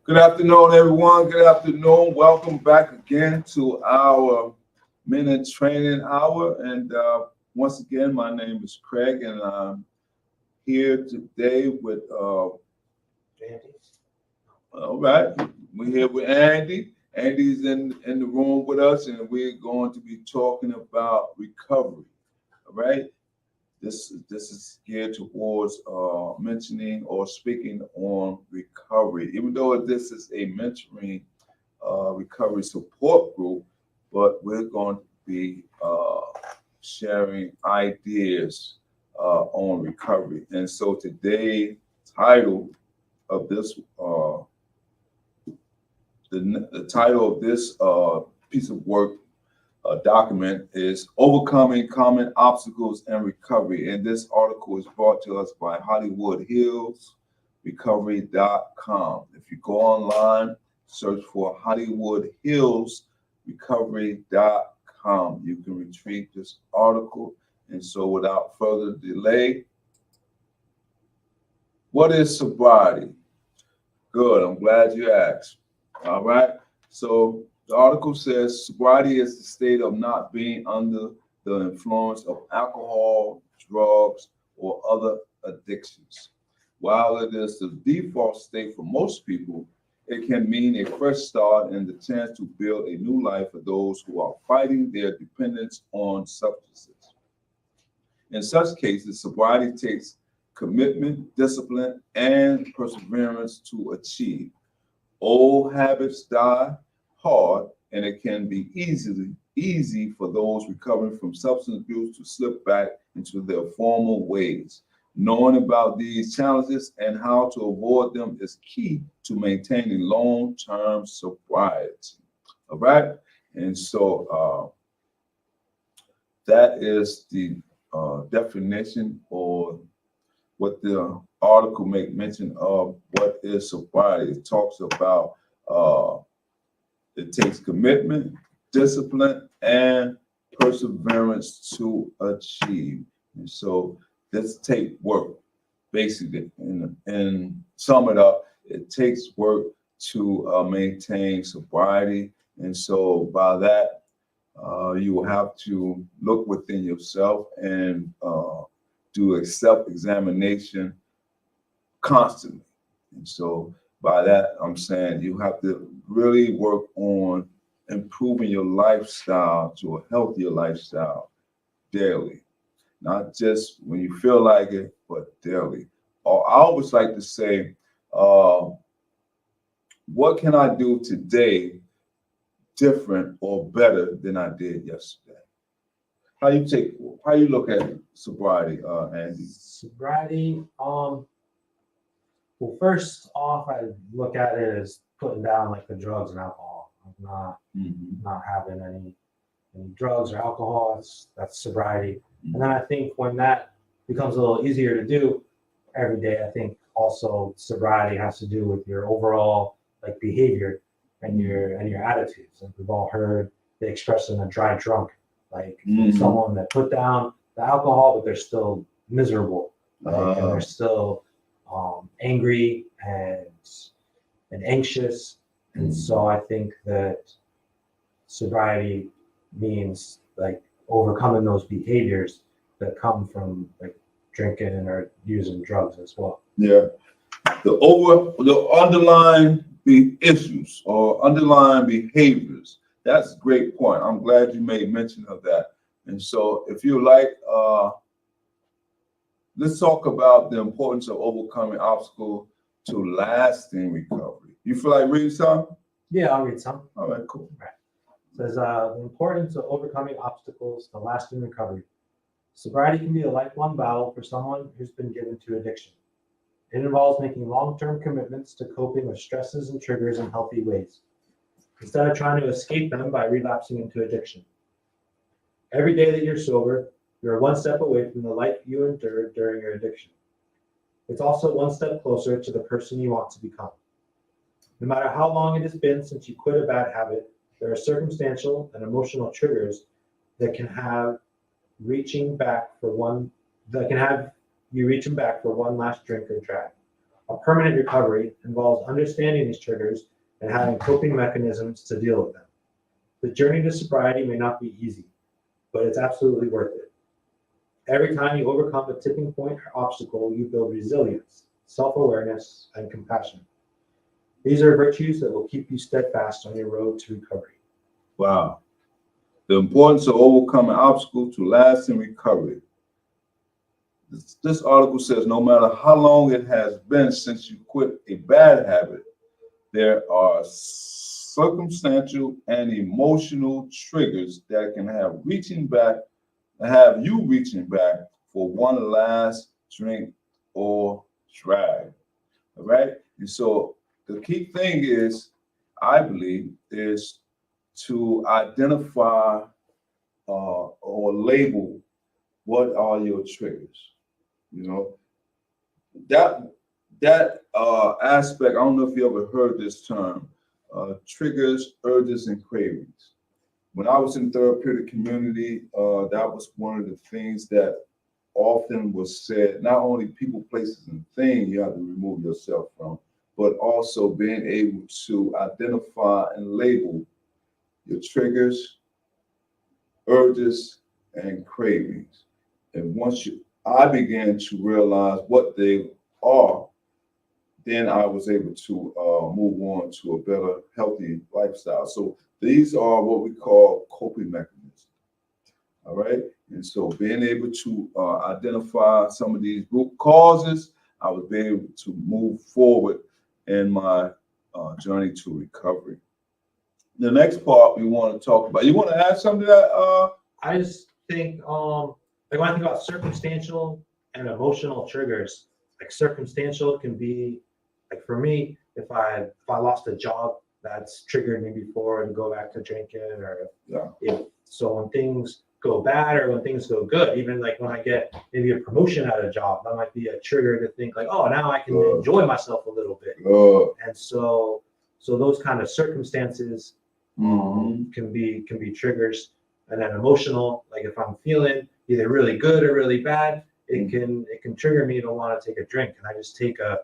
Good afternoon, everyone. Good afternoon. Welcome back again to our minute training hour. And once again, my name is Craig, and I'm here today with, all right, we're here with Andy. Andy's in the room with us, and we're going to be talking about recovery. All right. This is geared towards mentioning or speaking on recovery. Even though this is a mentoring recovery support group, but we're going to be sharing ideas on recovery. And so today's title of this the title of this piece of work document is Overcoming Common Obstacles and Recovery. And this article is brought to us by Hollywood Hills Recovery.com. If you go online, search for Hollywood Hills Recovery.com, you can retrieve this article. And so without further delay, what is sobriety? Good, I'm glad you asked. All right, so the article says sobriety is the state of not being under the influence of alcohol, drugs, or other addictions. While it is the default state for most people, it can mean a fresh start and the chance to build a new life for those who are fighting their dependence on substances. In such cases, sobriety takes commitment, discipline, and perseverance to achieve. Old habits die hard, and it can be easy for those recovering from substance abuse to slip back into their former ways. Knowing about these challenges and how to avoid them is key to maintaining long-term sobriety. All right, and so that is the definition, or what the article make mention of what is sobriety. It talks about it takes commitment, discipline, and perseverance to achieve. And so this take work, basically, and sum it up, it takes work to maintain sobriety. And so by that, you will have to look within yourself and do a self-examination constantly. And so by that, I'm saying you have to really work on improving your lifestyle to a healthier lifestyle daily, not just when you feel like it, but daily. Or I always like to say, what can I do today different or better than I did yesterday? How you look at sobriety, Andy? Sobriety, well, first off, I look at it as putting down like the drugs and alcohol. Not having any drugs or alcohol. That's sobriety. And then I think when that becomes a little easier to do every day, I think also sobriety has to do with your overall like behavior and your attitudes. Like we've all heard the expression "a dry drunk," like someone that put down the alcohol, but they're still miserable, like, and they're still angry and anxious. And so I think that sobriety means like overcoming those behaviors that come from like drinking or using drugs as well. Yeah, the underlying issues or underlying behaviors. That's a great point. I'm glad you made mention of that. And so if you like, let's talk about the importance of overcoming obstacles to lasting recovery. You feel like reading something? Yeah, I'll read some. All right, cool. Right. It says the importance of overcoming obstacles to lasting recovery. Sobriety can be a lifelong battle for someone who's been given to addiction. It involves making long-term commitments to coping with stresses and triggers in healthy ways, instead of trying to escape them by relapsing into addiction. Every day that you're sober, you're one step away from the life you endured during your addiction. It's also one step closer to the person you want to become. No matter how long it has been since you quit a bad habit, there are circumstantial and emotional triggers that can have you reaching back for one last drink or drag. A permanent recovery involves understanding these triggers and having coping mechanisms to deal with them. The journey to sobriety may not be easy, but it's absolutely worth it. Every time you overcome a tipping point or obstacle, you build resilience, self-awareness, and compassion. These are virtues that will keep you steadfast on your road to recovery. Wow. The importance of overcoming obstacles to lasting recovery. This article says no matter how long it has been since you quit a bad habit, there are circumstantial and emotional triggers that can have you reaching back for one last drink or drag. All right. And so the key thing is, I believe, is to identify or label what are your triggers. You know, that aspect, I don't know if you ever heard this term, triggers, urges, and cravings. When I was in therapeutic community, that was one of the things that often was said. Not only people, places, and things you have to remove yourself from, but also being able to identify and label your triggers, urges, and cravings. And I began to realize what they are, then I was able to move on to a better, healthy lifestyle. So these are what we call coping mechanisms. All right. And so being able to identify some of these root causes, I was able to move forward in my journey to recovery. The next part we want to talk about. You want to add something to that? I just think, like when I think about circumstantial and emotional triggers, like circumstantial can be, like for me, if I lost a job, that's triggered me before to go back to drinking, or when things go bad or when things go good, even like when I get maybe a promotion at a job, that might be a trigger to think like, oh, now I can enjoy myself a little bit. And so those kind of circumstances can be triggers. And then emotional, like if I'm feeling either really good or really bad, it can trigger me to want to take a drink, and I just take a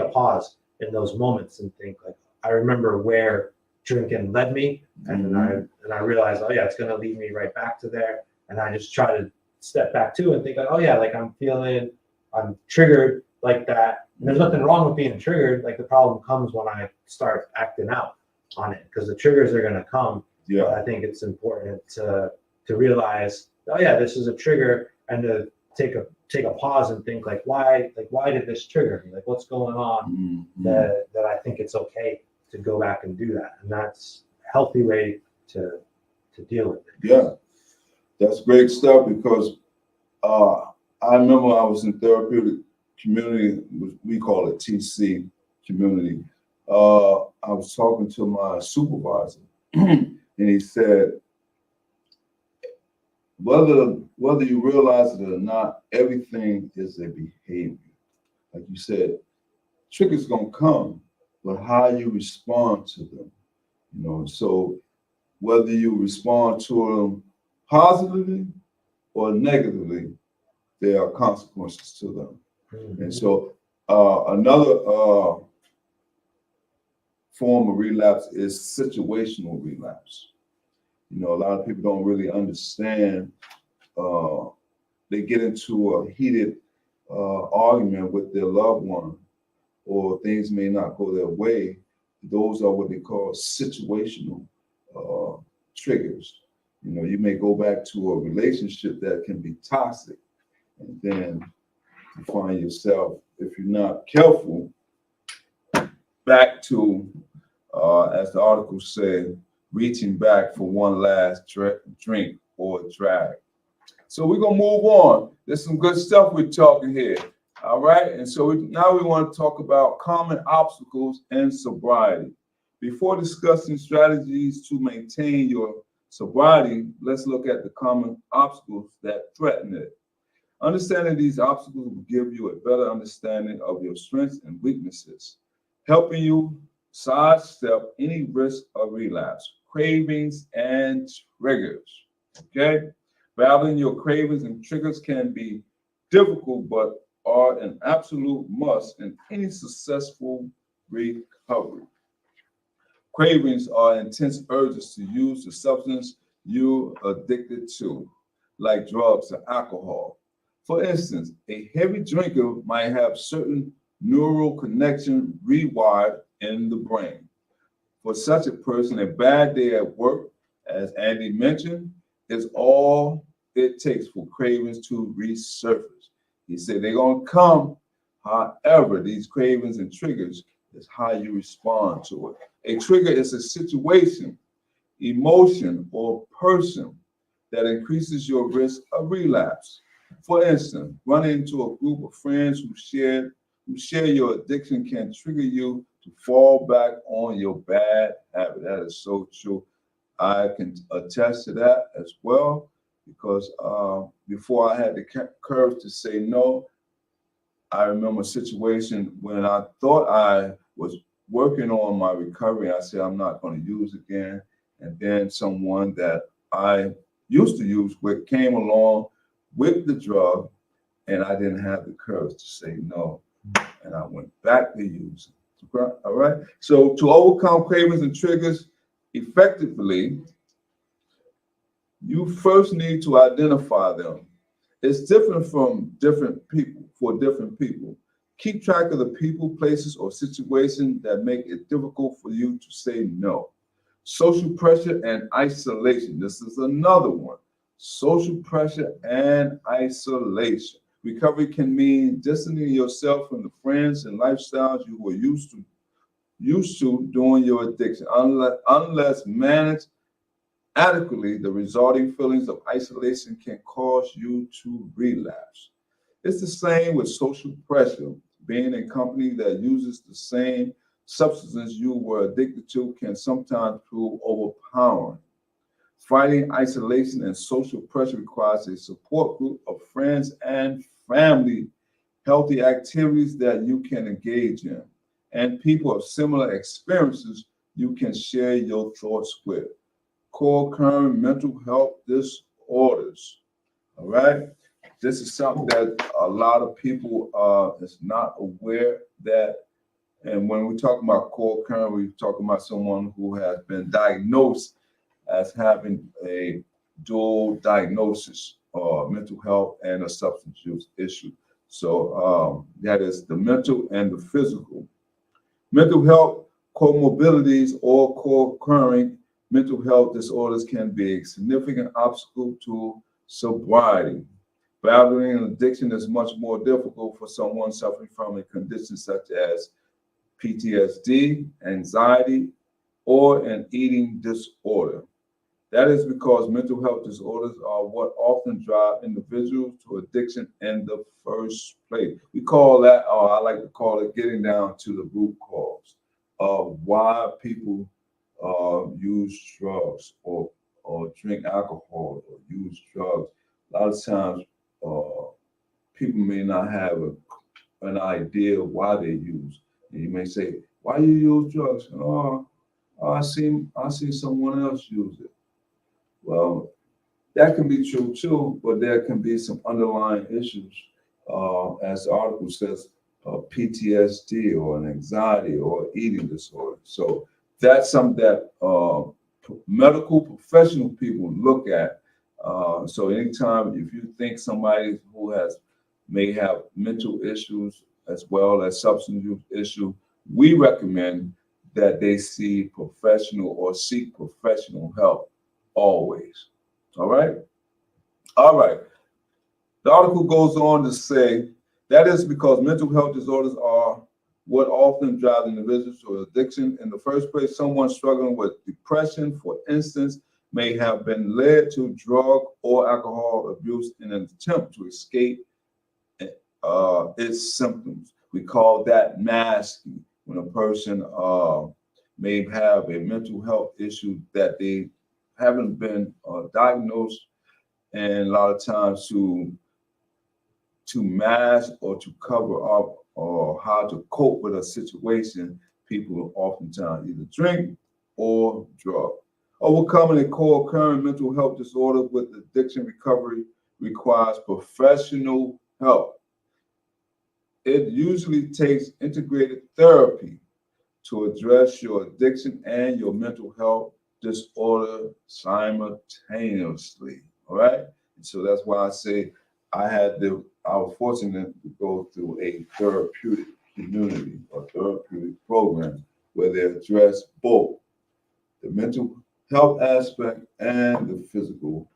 pause in those moments and think like, I remember where drinking led me, and I realize, oh yeah, it's gonna lead me right back to there, and I just try to step back too and think like, oh yeah, like I'm triggered like that. And there's nothing wrong with being triggered. Like the problem comes when I start acting out on it, because the triggers are gonna come. Yeah. But I think it's important to realize, oh yeah, this is a trigger, and to take a pause and think like, why did this trigger me? Like what's going on that I think it's okay to go back and do that. And that's a healthy way to deal with it. Yeah, that's great stuff, because I remember I was in therapeutic community, we call it TC community. I was talking to my supervisor and he said, whether you realize it or not, everything is a behavior. Like you said, triggers gonna come, but how you respond to them, so whether you respond to them positively or negatively, there are consequences to them. And so another form of relapse is situational relapse. A lot of people don't really understand. They get into a heated argument with their loved one, or things may not go their way. Those are what they call situational triggers. You may go back to a relationship that can be toxic, and then you find yourself, if you're not careful, back to, as the article said, reaching back for one last drink or drag. So we're gonna move on. There's some good stuff we're talking here. All right, and so now we want to talk about common obstacles in sobriety. Before discussing strategies to maintain your sobriety, let's look at the common obstacles that threaten it. Understanding these obstacles will give you a better understanding of your strengths and weaknesses, helping you sidestep any risk of relapse, cravings, and triggers. Okay? Battling your cravings and triggers can be difficult, but are an absolute must in any successful recovery. Cravings are intense urges to use the substance you're addicted to, like drugs or alcohol. For instance, a heavy drinker might have certain neural connection rewired in the brain. For such a person, a bad day at work, as Andy mentioned, is all it takes for cravings to resurface. He said they're going to come. However, these cravings and triggers is how you respond to it. A trigger is a situation, emotion, or person that increases your risk of relapse. For instance, running into a group of friends who share your addiction can trigger you to fall back on your bad habit. That is so true. I can attest to that as well because before I had the courage to say no, I remember a situation when I thought I was working on my recovery. I said, I'm not going to use again. And then someone that I used to use with came along with the drug, and I didn't have the courage to say no. And I went back to using. All right. So to overcome cravings and triggers effectively, you first need to identify them. It's different from different people for different people. Keep track of the people, places, or situations that make it difficult for you to say no. Social pressure and isolation. This is another one. Social pressure and isolation. Recovery can mean distancing yourself from the friends and lifestyles you were used to during your addiction. Unless managed adequately, the resulting feelings of isolation can cause you to relapse. It's the same with social pressure. Being in company that uses the same substances you were addicted to can sometimes prove overpowering. Fighting isolation and social pressure requires a support group of friends and family, healthy activities that you can engage in, and people of similar experiences you can share your thoughts with. Co-occurring mental health disorders. All right. This is something that a lot of people is not aware that. And when we talk about co-occurring, we're talking about someone who has been diagnosed as having a dual diagnosis, mental health and a substance use issue. So that is the mental and the physical. Mental health comorbidities or co-occurring mental health disorders can be a significant obstacle to sobriety. Battling an addiction is much more difficult for someone suffering from a condition such as PTSD, anxiety, or an eating disorder. That is because mental health disorders are what often drive individuals to addiction in the first place. We call that, or I like to call it, getting down to the root cause of why people use drugs or drink alcohol or use drugs. A lot of times, people may not have an idea of why they use. And you may say, "Why you use drugs?" Oh, I see someone else use it. Well, that can be true too, but there can be some underlying issues, as the article says, PTSD or an anxiety or eating disorder. So that's something that medical professional people look at. So anytime if you think somebody who may have mental issues as well as substance use issue, we recommend that they see professional or seek professional help always. All right. All right. The article goes on to say that is because mental health disorders are what often drive individuals to addiction. In the first place, someone struggling with depression, for instance, may have been led to drug or alcohol abuse in an attempt to escape its symptoms. We call that masking when a person may have a mental health issue that they haven't been diagnosed, and a lot of times to mask or to cover up or how to cope with a situation, people oftentimes either drink or drug. Overcoming a co-occurring mental health disorder with addiction recovery requires professional help. It usually takes integrated therapy to address your addiction and your mental health disorder simultaneously. All right. And so that's why I say I was fortunate to go through a therapeutic community or therapeutic program where they address both the mental health aspect and the physical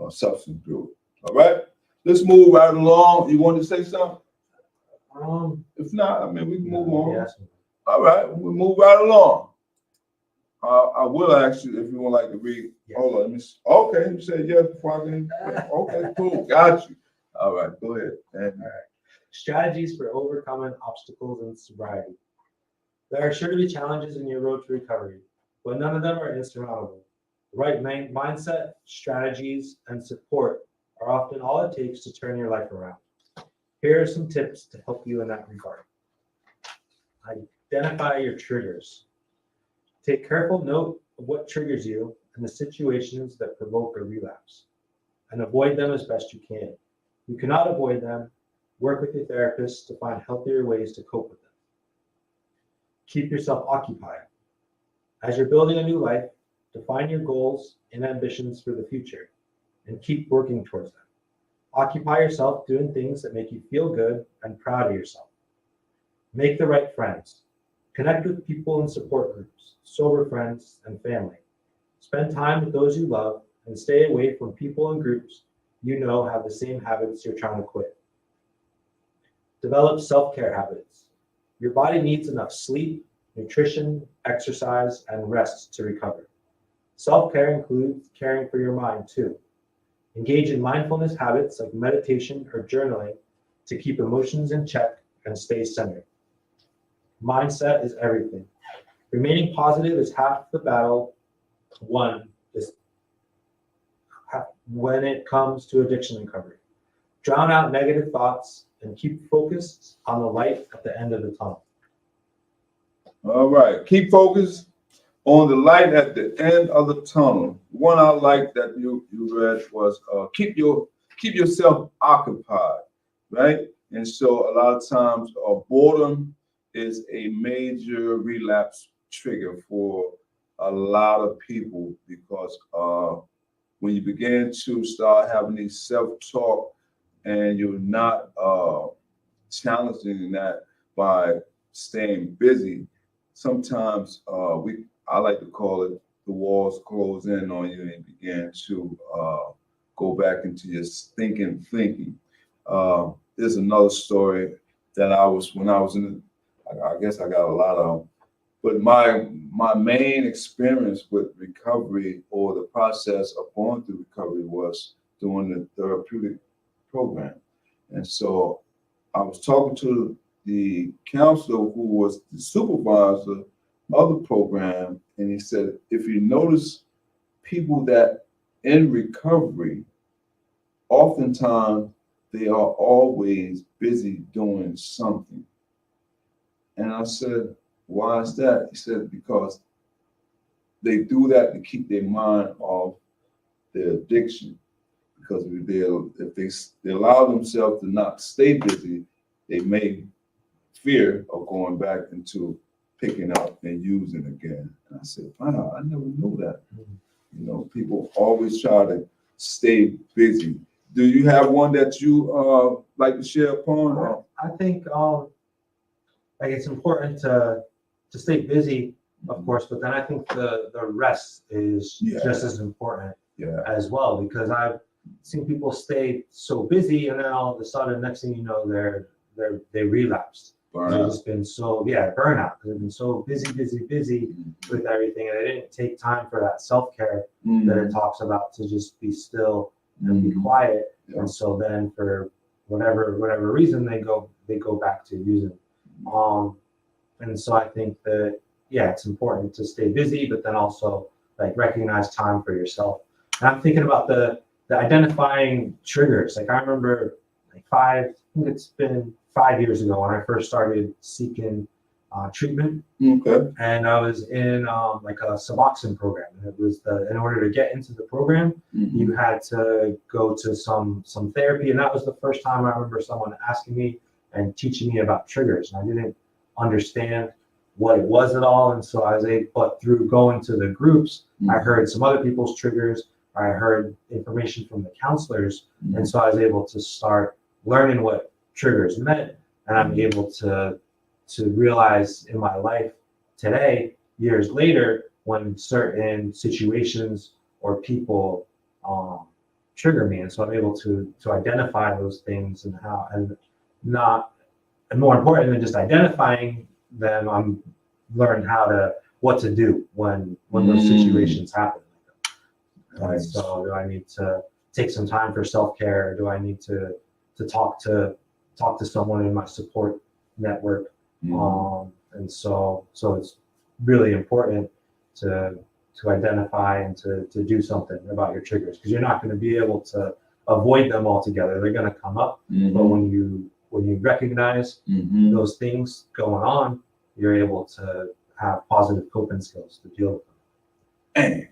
substance abuse. All right. Let's move right along. You want to say something? If not, I mean, we can move on. Yes. All right, we'll move right along. I will ask you if you would like to read. Yes. Hold on, let me. Okay, you said yes before I can. Okay, cool, got you. All right, go ahead. All right. Strategies for overcoming obstacles in sobriety. There are sure to be challenges in your road to recovery, but none of them are insurmountable. The right mindset, strategies, and support are often all it takes to turn your life around. Here are some tips to help you in that regard. Identify your triggers. Take careful note of what triggers you and the situations that provoke a relapse, and avoid them as best you can. If you cannot avoid them, work with your therapist to find healthier ways to cope with them. Keep yourself occupied. As you're building a new life, define your goals and ambitions for the future and keep working towards them. Occupy yourself doing things that make you feel good and proud of yourself. Make the right friends. Connect with people in support groups, sober friends, and family. Spend time with those you love and stay away from people and groups you know have the same habits you're trying to quit. Develop self-care habits. Your body needs enough sleep, nutrition, exercise, and rest to recover. Self-care includes caring for your mind too. Engage in mindfulness habits like meditation or journaling to keep emotions in check and stay centered. Mindset is everything. Remaining positive is half the battle won when it comes to addiction recovery. Drown out negative thoughts and keep focused on the light at the end of the tunnel. All right, keep focused on the light at the end of the tunnel. One I like that you read was keep yourself occupied, right? And so a lot of times boredom is a major relapse trigger for a lot of people because when you begin to start having these self-talk and you're not challenging that by staying busy, sometimes I like to call it the walls close in on you and you begin to go back into your thinking. There's another story that when I was in, I guess I got a lot of them, but my main experience with recovery or the process of going through recovery was doing the therapeutic program. And so I was talking to the counselor who was the supervisor of the program, and he said, if you notice people that in recovery, oftentimes they are always busy doing something. And I said, why is that? He said, because they do that to keep their mind off their addiction. Because if they allow themselves to not stay busy, they may fear of going back into picking up and using again. And I said, wow, I never knew that. You know, people always try to stay busy. Do you have one that you like to share upon? I think like it's important to stay busy, of course, but then I think the rest is just as important as well, because I've seen people stay so busy and then all of a sudden, next thing you know, they relapsed. They've just been burnout. They've been so busy with everything, and they didn't take time for that self-care that it talks about, to just be still and be quiet. And so then for whatever reason, they go back to using. And so I think that it's important to stay busy, but then also like recognize time for yourself. And I'm thinking about the identifying triggers. Like I remember I think it's been 5 years ago when I first started seeking treatment. Okay. And I was in like a Suboxone program. And it was in order to get into the program, you had to go to some therapy. And that was the first time I remember someone asking me, and teaching me about triggers. And I didn't understand what it was at all. And so I was able, but through going to the groups, I heard some other people's triggers. I heard information from the counselors. And so I was able to start learning what triggers meant. And I'm able to realize in my life today, years later, when certain situations or people trigger me. And so I'm able to identify those things and how, and not, and more important than just identifying them, I'm learned what to do when those situations happen. Nice. So do I need to take some time for self-care? Do I need to talk to someone in my support network? And so it's really important to identify and to do something about your triggers, because you're not going to be able to avoid them altogether. They're going to come up, but when you recognize those things going on, you're able to have positive coping skills to deal with them.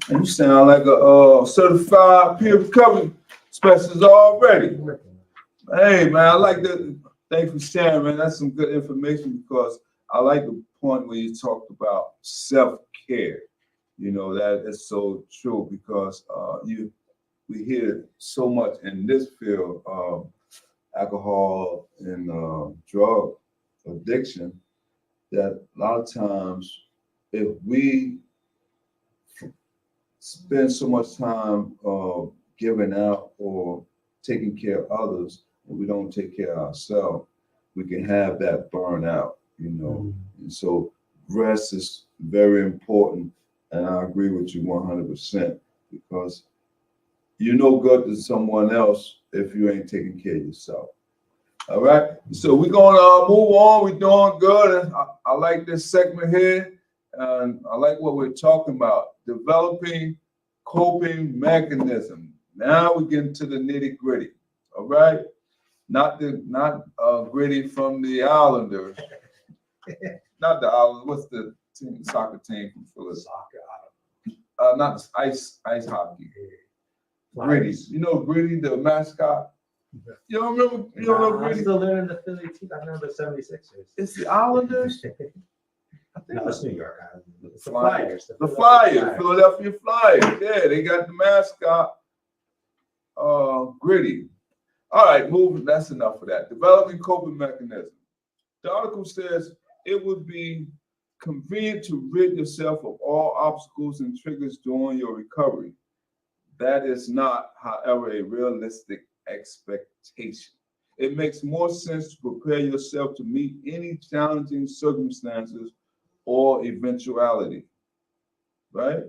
And you sound like a certified peer recovery specialist already. Hey, man, I like that. Thanks for sharing, man. That's some good information, because I like the point where you talked about self-care. You know, that is so true, because we hear so much in this field of alcohol and drug addiction, that a lot of times, if we spend so much time giving out or taking care of others, and we don't take care of ourselves, we can have that burnout, you know. And so rest is very important, and I agree with you 100%, because you're no good to someone else if you ain't taking care of yourself. All right, so we're gonna move on. We're doing good. I like this segment here, and I like what we're talking about: developing coping mechanism. Now we get into the nitty gritty. All right, not gritty from the Islanders, not the Islanders. What's the team, soccer team from Philadelphia? Not ice hockey. Gritty. You know Gritty, the mascot. You don't remember? You don't know Gritty? I'm still learning the Philly team. I remember the 76ers. It's the Islanders. I think No, it's New York. It's the Flyers. Flyers. The Flyers, Philadelphia Flyers. Yeah, they got the mascot, Gritty. All right, moving. That's enough of that. Developing coping mechanism. The article says it would be convenient to rid yourself of all obstacles and triggers during your recovery. That is not, however, a realistic expectation. It makes more sense to prepare yourself to meet any challenging circumstances or eventuality, right?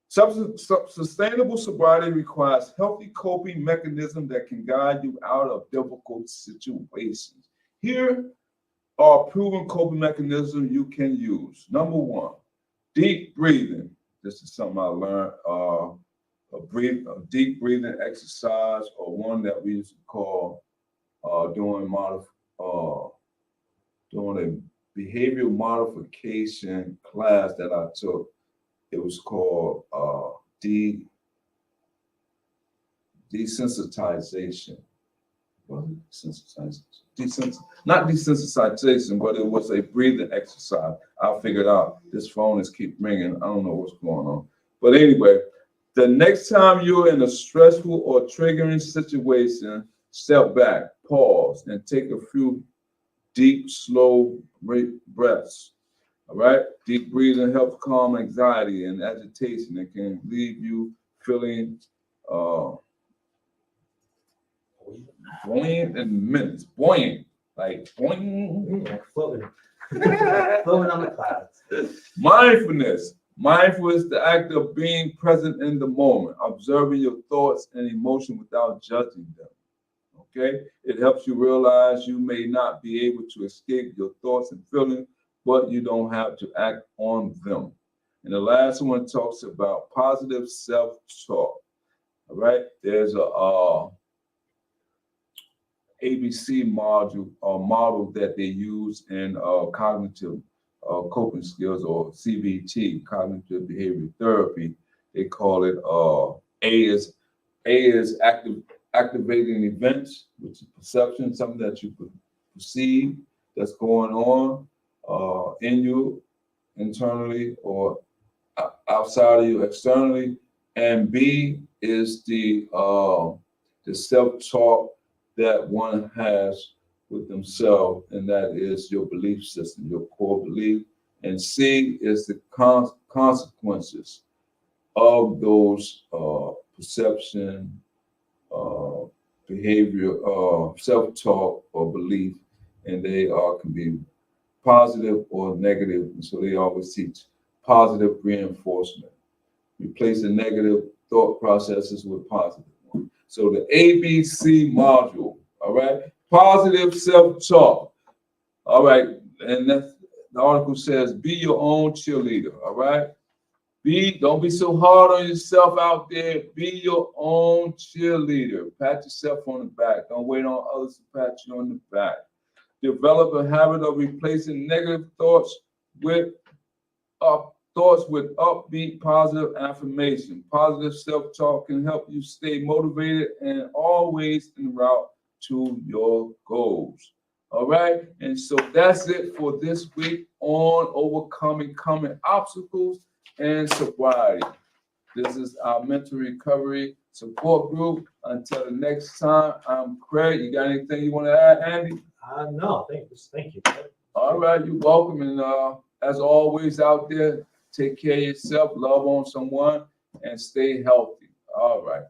Sustainable sobriety requires healthy coping mechanisms that can guide you out of difficult situations. Here are proven coping mechanisms you can use. Number one, deep breathing. This is something I learned. A deep breathing exercise, or one that we used to call doing a behavioral modification class that I took. It was called desensitization. Was it desensitization? Not desensitization, but it was a breathing exercise. I figured out. This phone is keep ringing. I don't know what's going on. But anyway, the next time you're in a stressful or triggering situation, step back, pause, and take a few deep, slow breaths. All right? Deep breathing helps calm anxiety and agitation. It can leave you feeling buoyant in minutes. Buoyant. Like boing. Like floating. Floating on the clouds. Mindfulness. Mindful is the act of being present in the moment, observing your thoughts and emotions without judging them. Okay? It helps you realize you may not be able to escape your thoughts and feelings, but you don't have to act on them. And the last one talks about positive self-talk. All right? There's a ABC model that they use in cognitive coping skills, or CBT, cognitive behavioral therapy. They call it A is activating events, which is perception, something that you perceive that's going on in you internally or outside of you externally, and B is the self-talk that one has with themselves, and that is your belief system, your core belief. And C is the consequences of those perception, uh, behavior, self-talk or belief, and they can be positive or negative. And so they always teach positive reinforcement. Replace the negative thought processes with positive ones. So the ABC module, all right? Positive self-talk, all right? And that's, the article says, be your own cheerleader, all right? Don't be so hard on yourself out there. Be your own cheerleader. Pat yourself on the back. Don't wait on others to pat you on the back. Develop a habit of replacing negative thoughts with upbeat, positive affirmation. Positive self-talk can help you stay motivated and always en route to your goals. All right, and so that's it for this week on overcoming common obstacles and sobriety. This is our mental recovery support group. Until the next time, I'm Craig. You got anything you want to add, Andy? No, thank you. All right, you're welcome. And as always out there, take care of yourself, love on someone, and stay healthy. All right.